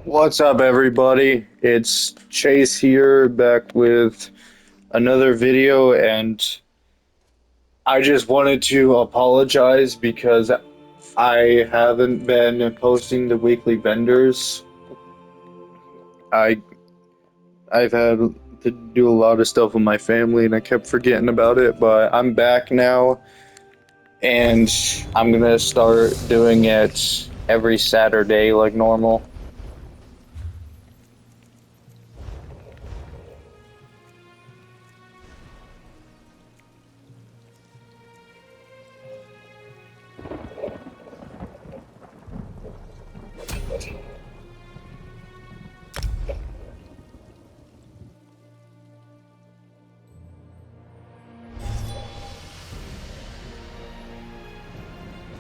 What's up, everybody? It's Chase here, back with another video, and I just wanted to apologize because I haven't been posting the weekly vendors. I I've had to do a lot of stuff with my family, and I kept forgetting about it, but I'm back now, and I'm gonna start doing it every Saturday like normal.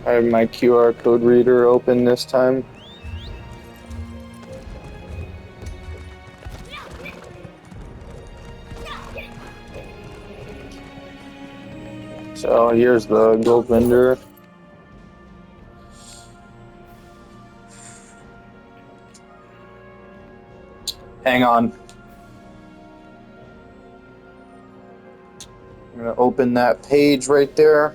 I have my QR code reader open this time. So here's the gold vendor. Hang on. I'm gonna open that page right there.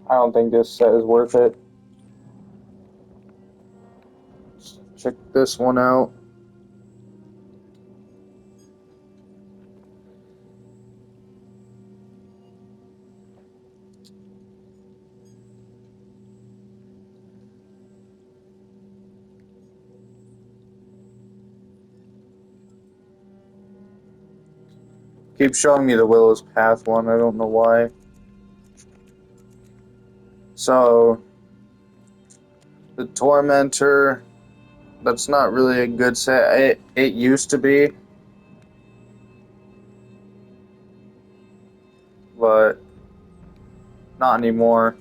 I don't think this set is worth it. Check this one out. Keep showing me the Willow's Path one. I don't know why. So the Tormentor. That's not really a good set. It used to be, but not anymore.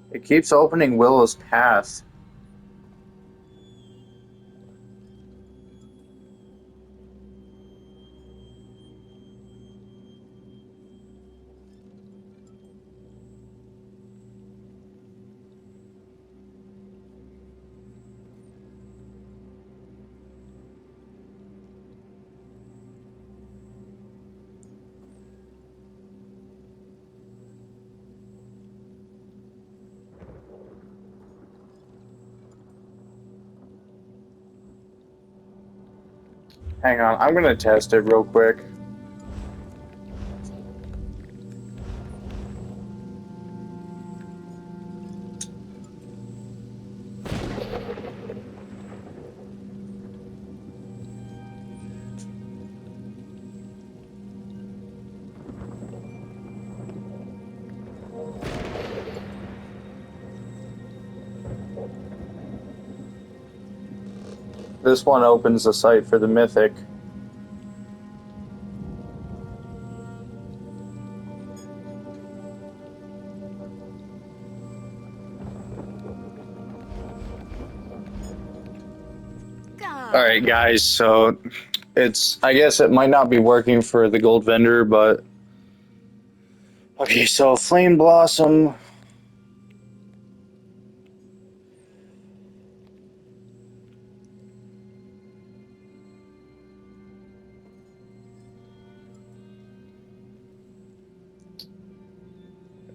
It keeps opening Willow's Path. Hang on, I'm gonna test it real quick. This one opens the site for the Mythic. Alright guys, so I guess it might not be working for the gold vendor, but okay, so Flame Blossom.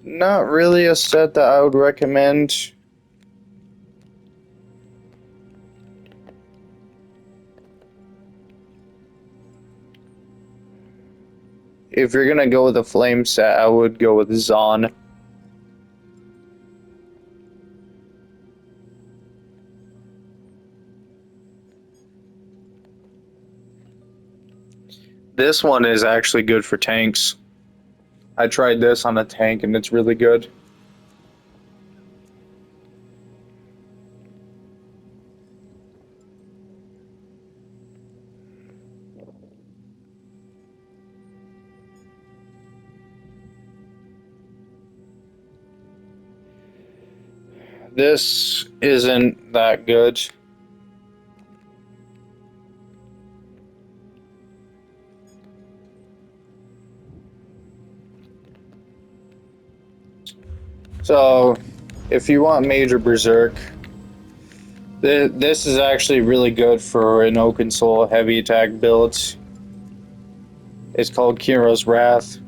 Not really a set that I would recommend. If you're gonna go with a flame set, I would go with Zon. This one is actually good for tanks. I tried this on a tank and it's really good. This isn't that good. So, if you want Major Berserk, this is actually really good for an Oaken Soul heavy attack build. It's called Kiro's Wrath.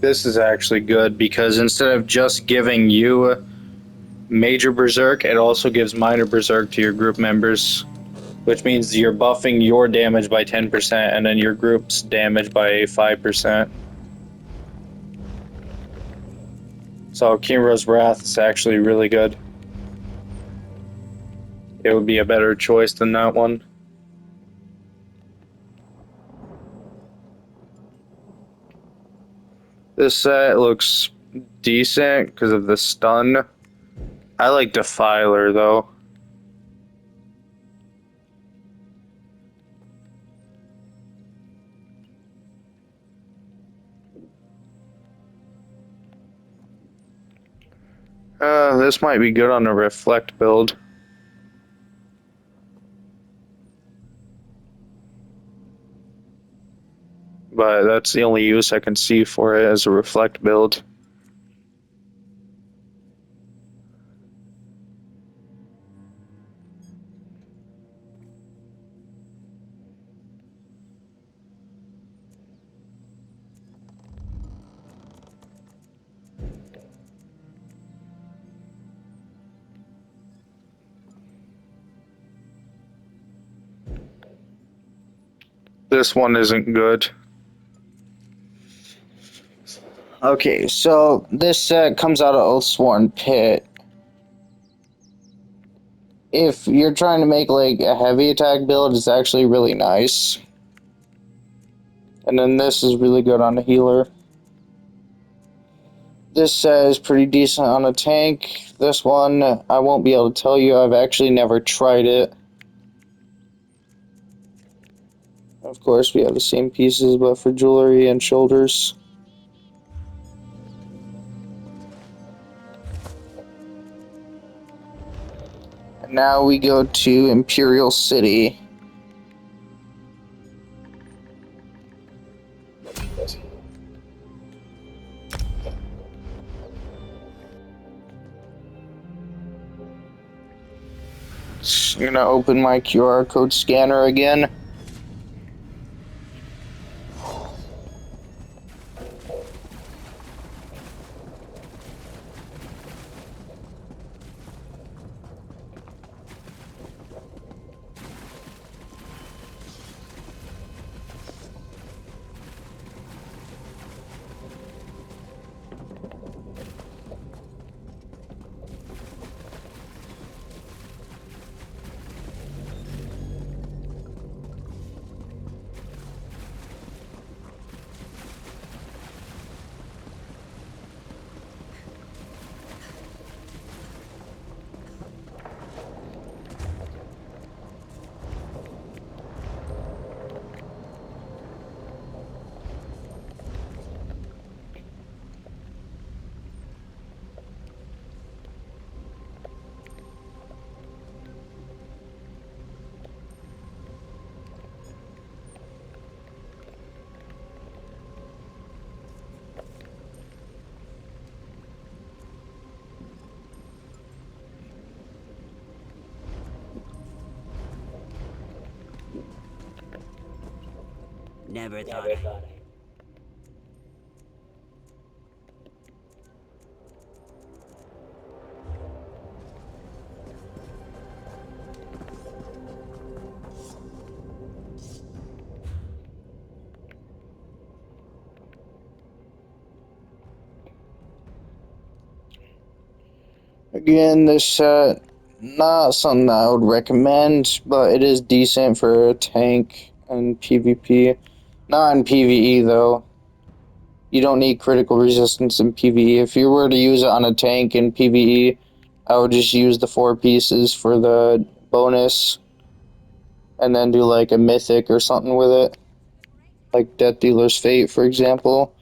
This is actually good because instead of just giving you Major Berserk, it also gives Minor Berserk to your group members, which means you're buffing your damage by 10% and then your group's damage by 5%. So Kiro's Wrath is actually really good. It would be a better choice than that one. This set looks decent because of the stun. I like Defiler though. This might be good on a Reflect build. But that's the only use I can see for it as a Reflect build. This one isn't good. Okay, so this set comes out of Oathsworn Pit. If you're trying to make like a heavy attack build, it's actually really nice. And then this is really good on a healer. This set is pretty decent on a tank. This one, I won't be able to tell you. I've actually never tried it. Of course, we have the same pieces, but for jewelry and shoulders. And now we go to Imperial City. I'm gonna open my QR code scanner again. Never thought. Again, this set, not something I would recommend, but it is decent for a tank and PvP. Not in PvE though. You don't need critical resistance in PvE. If you were to use it on a tank in PvE, I would just use the 4 pieces for the bonus and then do like a mythic or something with it. Like Death Dealer's Fate, for example.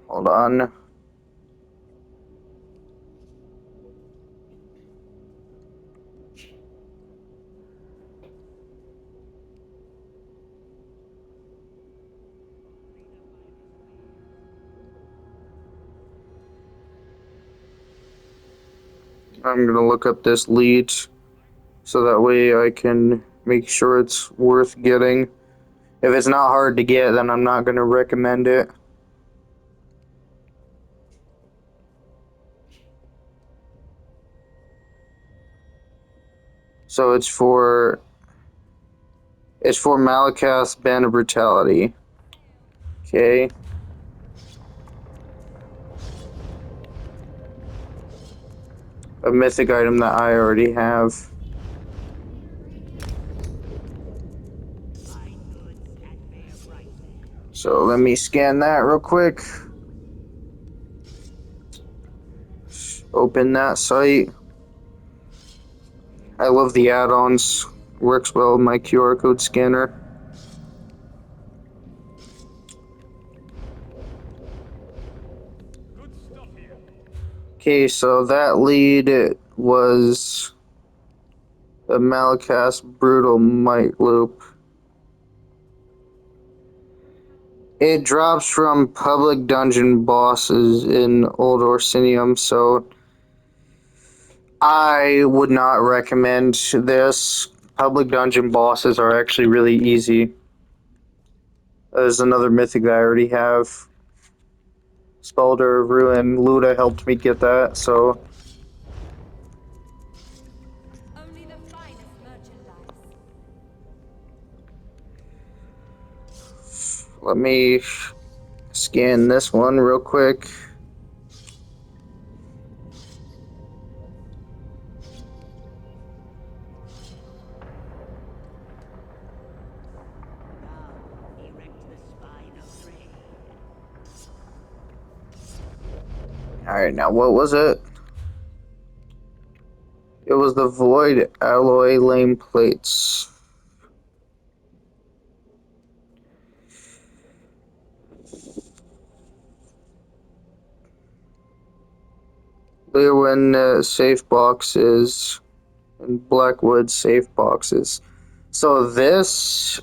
Hold on. I'm gonna look up this lead so that way I can make sure it's worth getting. If it's not hard to get, then I'm not gonna recommend it. So it's for Malakath's Band of Brutality. Okay. A mythic item that I already have. So let me scan that real quick. Open that site. I love the add-ons. Works well with my QR code scanner. Okay, so that lead was the Malakath's Brutal Might Loop. It drops from public dungeon bosses in Old Orsinium, so I would not recommend this. Public dungeon bosses are actually really easy. There's another mythic that I already have. Spelder of Ruin. Luda helped me get that, so Only the finest merchandise. let me scan this one real quick. Alright, now what was it? It was the Void Alloy Lame Plates. Lewin safe boxes and Blackwood safe boxes. So this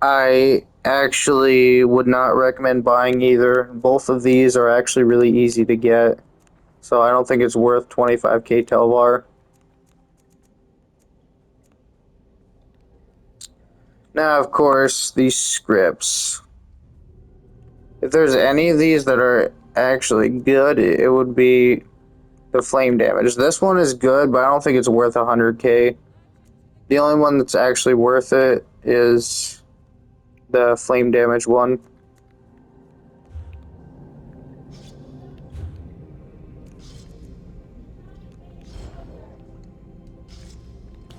I actually would not recommend buying either. Both of these are actually really easy to get. So I don't think it's worth 25k Telvar. Now, of course, these scripts. If there's any of these that are actually good, it would be the flame damage. This one is good, but I don't think it's worth 100k. The only one that's actually worth it is the flame damage one.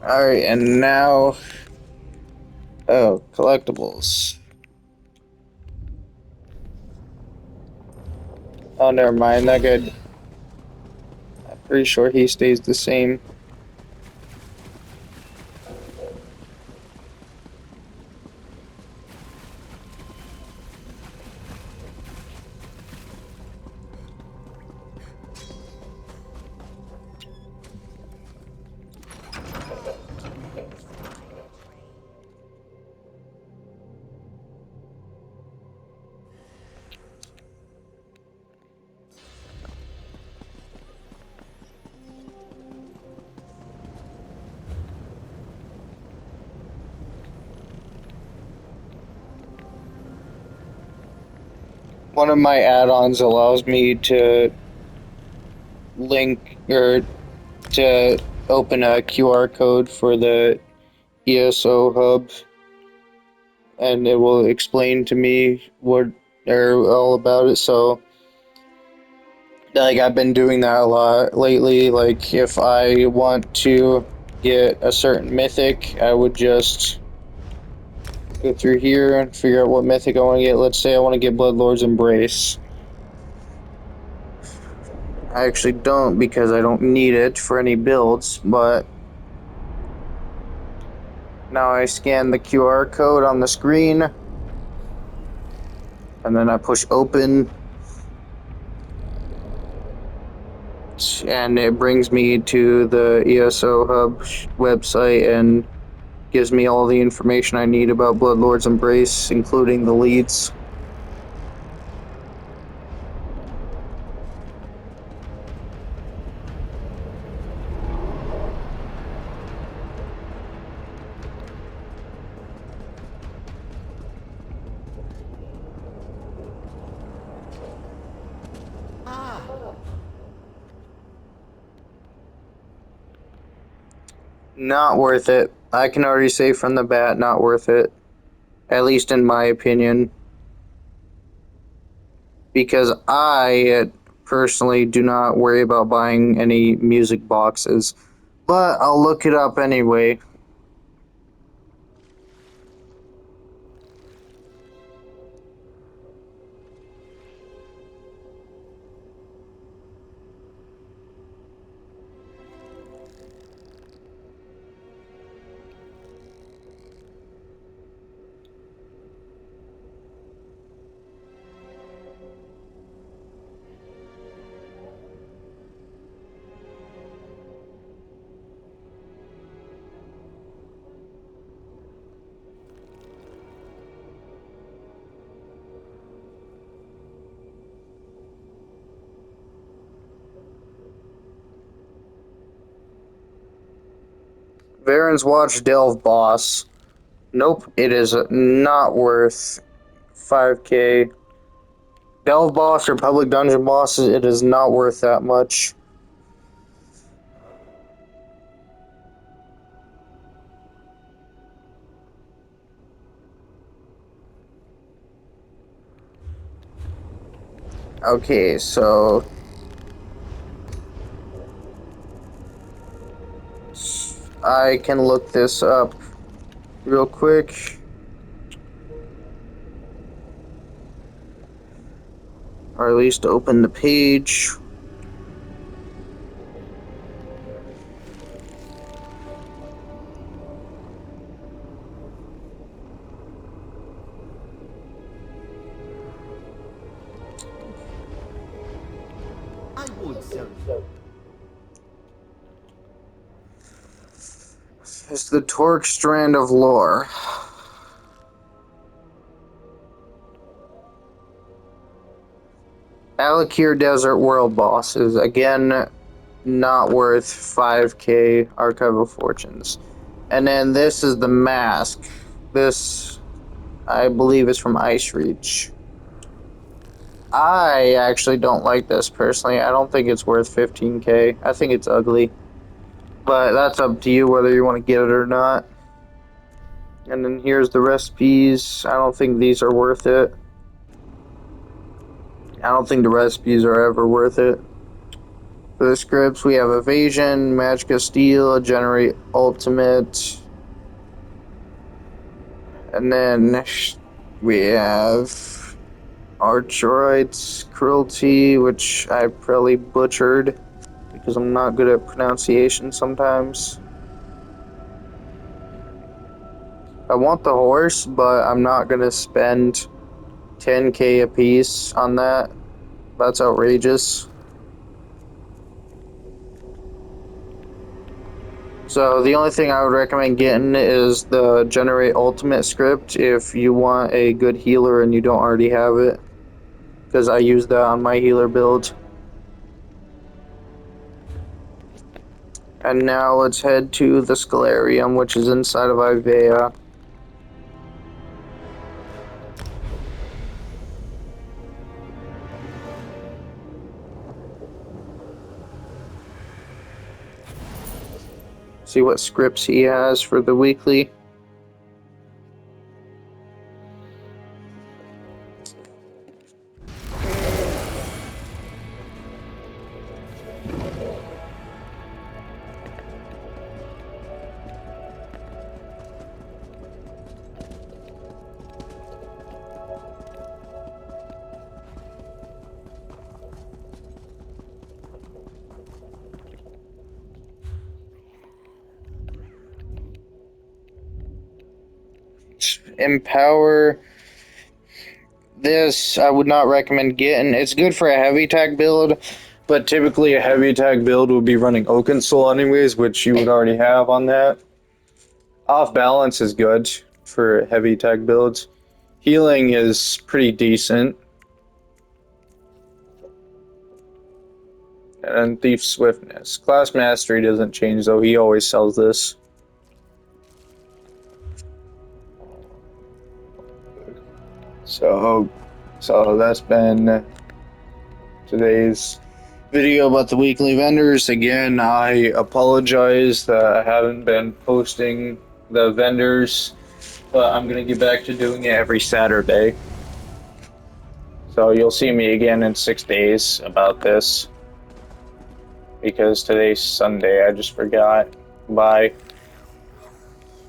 Alright, and now... Oh, collectibles. Oh, never mind, that guy... I'm pretty sure he stays the same. One of my add-ons allows me to link or to open a QR code for the ESO hub, and it will explain to me what they're all about it. So, like, I've been doing that a lot lately. Like, if I want to get a certain mythic, I would just go through here and figure out what mythic I want to get. Let's say I want to get Bloodlord's Embrace. I actually don't because I don't need it for any builds, but now I scan the QR code on the screen and then I push open and it brings me to the ESO Hub website and gives me all the information I need about Bloodlord's Embrace, including the leads. Not worth it. I can already say from the bat, not worth it. At least in my opinion. Because I personally do not worry about buying any music boxes. But I'll look it up anyway. Varen's Watch Delve Boss. Nope, it is not worth 5k. Delve Boss or Public Dungeon Bosses, it is not worth that much. Okay, so I can look this up real quick. Or at least open the page. I would, sir. It's the Torque Strand of Lore. Alakir Desert World Boss is again not worth 5k Archive of Fortunes. And then this is the Mask. This, I believe, is from Ice Reach. I actually don't like this personally. I don't think it's worth 15k. I think it's ugly. But that's up to you whether you want to get it or not. And then here's the recipes. I don't think these are worth it. I don't think the recipes are ever worth it. For the scripts, we have Evasion, Magicka Steel, Generate Ultimate. And then we have Archoroid's Cruelty, which I probably butchered because I'm not good at pronunciation sometimes. I want the horse, but I'm not going to spend 10k a piece on that. That's outrageous. So the only thing I would recommend getting is the Generate Ultimate script if you want a good healer and you don't already have it. Because I use that on my healer build. And now let's head to the Scalarium, which is inside of Ivea. See what scripts he has for the weekly. Empower. This I would not recommend getting. It's good for a heavy attack build, but typically a heavy attack build would be running Oaken Soul anyways, which you would already have on that. Off balance is good for heavy attack builds. Healing is pretty decent. And Thief Swiftness. Class Mastery doesn't change though, he always sells this. So that's been today's video about the weekly vendors. Again, I apologize that I haven't been posting the vendors, but I'm gonna get back to doing it every Saturday. So you'll see me again in 6 days about this, because today's Sunday, I just forgot. Bye.